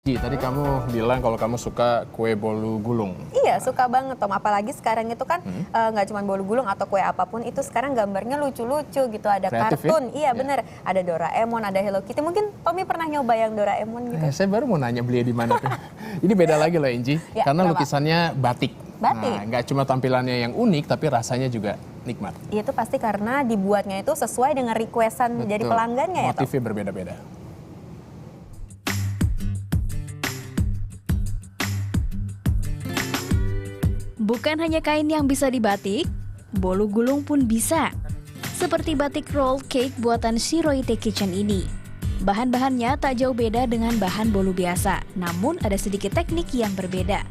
Tadi kamu bilang kalau kamu suka kue bolu gulung. Iya, suka banget Tom. Apalagi sekarang itu kan nggak cuma bolu gulung atau kue apapun, itu sekarang gambarnya lucu-lucu gitu. Ada Kreatif, kartun, ya? iya bener. Ada Doraemon, ada Hello Kitty. Mungkin Tommy pernah nyoba yang Doraemon gitu? Saya baru mau nanya beli di mana tuh. Ini beda lagi loh Inji, Ya, karena kenapa? lukisannya batik. Batik? Nah, nggak cuma tampilannya yang unik, tapi rasanya juga nikmat. Itu pasti karena dibuatnya itu sesuai dengan requestan jadi Betul. pelanggannya ya Tom? Motifnya berbeda-beda. Bukan hanya kain yang bisa dibatik, bolu gulung pun bisa. Seperti batik roll cake buatan Shiroite Kitchen ini. Bahan-bahannya tak jauh beda dengan bahan bolu biasa, namun ada sedikit teknik yang berbeda.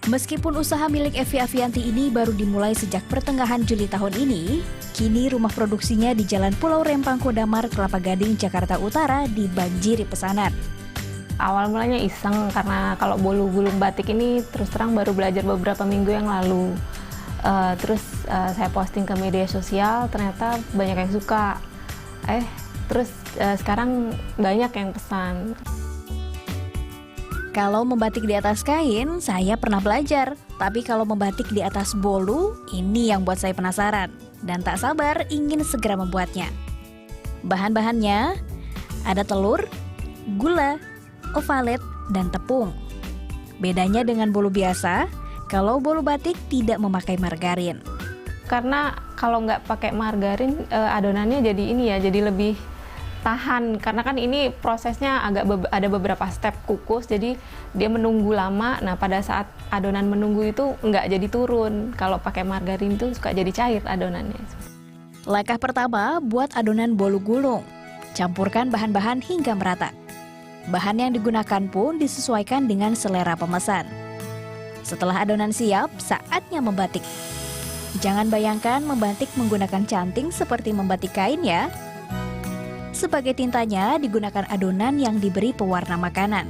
Meskipun usaha milik Evi Avianti ini baru dimulai sejak pertengahan Juli tahun ini, kini rumah produksinya di Jalan Pulau Rempang Kodamar, Kelapa Gading, Jakarta Utara dibanjiri pesanan. Awal mulanya iseng karena kalau bolu gulung batik ini terus terang baru belajar beberapa minggu yang lalu. Terus saya posting ke media sosial, ternyata banyak yang suka. Terus sekarang banyak yang pesan. Kalau membatik di atas kain, saya pernah belajar. Tapi kalau membatik di atas bolu, ini yang buat saya penasaran. Dan tak sabar ingin segera membuatnya. Bahan-bahannya ada telur, gula, ovalet, dan tepung. Bedanya dengan bolu biasa, kalau bolu batik tidak memakai margarin. Karena kalau nggak pakai margarin, adonannya jadi ini ya, jadi lebih tahan. Karena kan ini prosesnya ada beberapa step kukus, jadi dia menunggu lama. Nah pada saat adonan menunggu itu nggak jadi turun. Kalau pakai margarin itu suka jadi cair adonannya. Langkah pertama, buat adonan bolu gulung. Campurkan bahan-bahan hingga merata. Bahan yang digunakan pun disesuaikan dengan selera pemesan. Setelah adonan siap, saatnya membatik. Jangan bayangkan membatik menggunakan canting seperti membatik kain ya. Sebagai tintanya digunakan adonan yang diberi pewarna makanan.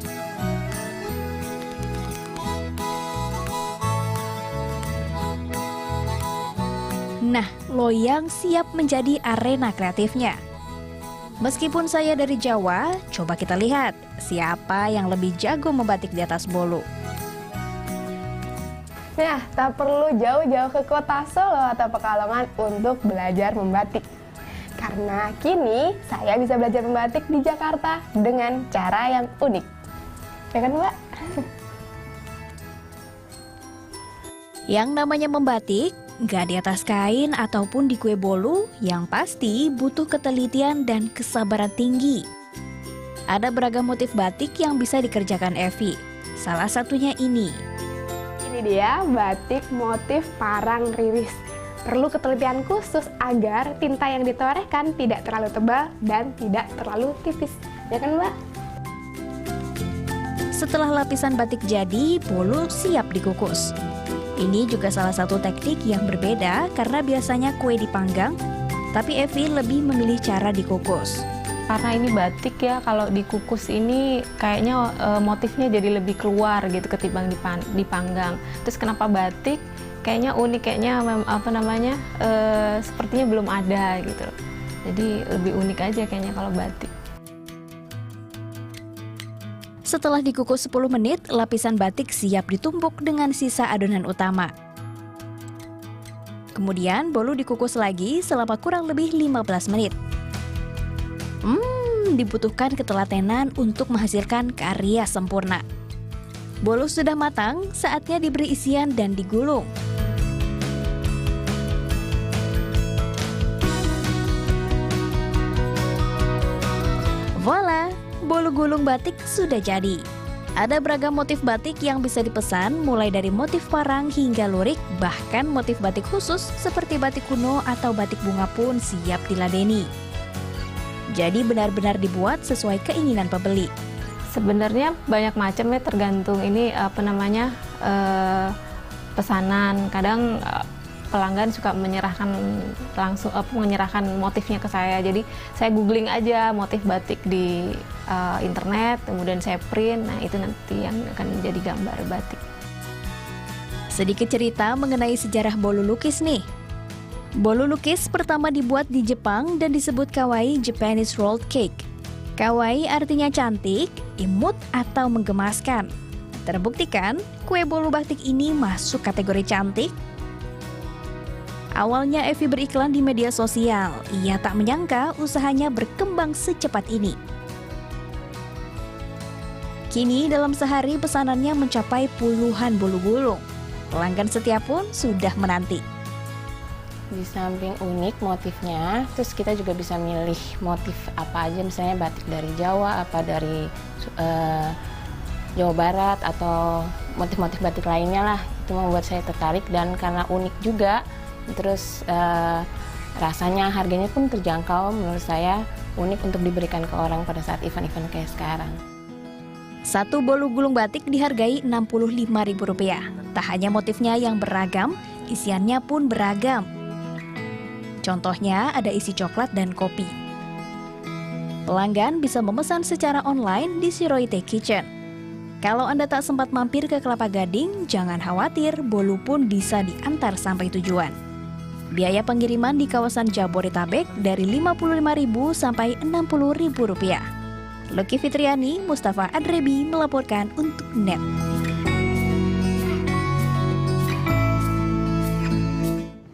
Nah, loyang siap menjadi arena kreatifnya. Meskipun saya dari Jawa, coba kita lihat siapa yang lebih jago membatik di atas bolu. Nah, tak perlu jauh-jauh ke kota Solo atau Pekalongan untuk belajar membatik. Karena kini saya bisa belajar membatik di Jakarta dengan cara yang unik. Ya kan, Mbak? Yang namanya membatik, nggak di atas kain ataupun di kue bolu, yang pasti butuh ketelitian dan kesabaran tinggi. Ada beragam motif batik yang bisa dikerjakan Evi. Salah satunya ini. Ini dia batik motif parang riris. Perlu ketelitian khusus agar tinta yang ditorehkan tidak terlalu tebal dan tidak terlalu tipis. Ya kan, Mbak? Setelah lapisan batik jadi, bolu siap dikukus. Ini juga salah satu teknik yang berbeda karena biasanya kue dipanggang, tapi Evi lebih memilih cara dikukus. Karena ini batik ya, kalau dikukus ini kayaknya motifnya jadi lebih keluar gitu ketimbang dipanggang. Terus kenapa batik? Kayaknya unik, kayaknya sepertinya belum ada gitu. Jadi lebih unik aja kayaknya kalau batik. Setelah dikukus 10 menit, lapisan batik siap ditumpuk dengan sisa adonan utama. Kemudian bolu dikukus lagi selama kurang lebih 15 menit. Dibutuhkan ketelatenan untuk menghasilkan karya sempurna. Bolu sudah matang, saatnya diberi isian dan digulung. Voila, bolu gulung batik sudah jadi. Ada beragam motif batik yang bisa dipesan, mulai dari motif parang hingga lurik, bahkan motif batik khusus seperti batik kuno atau batik bunga pun siap diladeni. Jadi benar-benar dibuat sesuai keinginan pembeli. Sebenarnya banyak macam ya, tergantung ini pesanan. Kadang pelanggan suka menyerahkan motifnya ke saya. Jadi saya googling aja motif batik di internet, kemudian saya print. Nah, itu nanti yang akan menjadi gambar batik. Sedikit cerita mengenai sejarah bolu lukis nih. Bolu lukis pertama dibuat di Jepang dan disebut kawaii Japanese rolled cake. Kawaii artinya cantik, imut atau menggemaskan. Terbuktikan, kue bolu batik ini masuk kategori cantik. Awalnya Evi beriklan di media sosial. Ia tak menyangka usahanya berkembang secepat ini. Kini dalam sehari pesanannya mencapai puluhan bolu gulung. Pelanggan setia pun sudah menanti. Di samping unik motifnya, terus kita juga bisa milih motif apa aja, misalnya batik dari Jawa, apa dari Jawa Barat, atau motif-motif batik lainnya lah. Itu membuat saya tertarik, dan karena unik juga, terus rasanya, harganya pun terjangkau, menurut saya unik untuk diberikan ke orang pada saat event-event kayak sekarang. Satu bolu gulung batik dihargai Rp65.000. Tak hanya motifnya yang beragam, isiannya pun beragam. Contohnya ada isi coklat dan kopi. Pelanggan bisa memesan secara online di Shiroite Kitchen. Kalau Anda tak sempat mampir ke Kelapa Gading, jangan khawatir, bolu pun bisa diantar sampai tujuan. Biaya pengiriman di kawasan Jabodetabek dari Rp55.000 sampai Rp60.000. Lucky Fitriani, Mustafa Adrebi melaporkan untuk NET.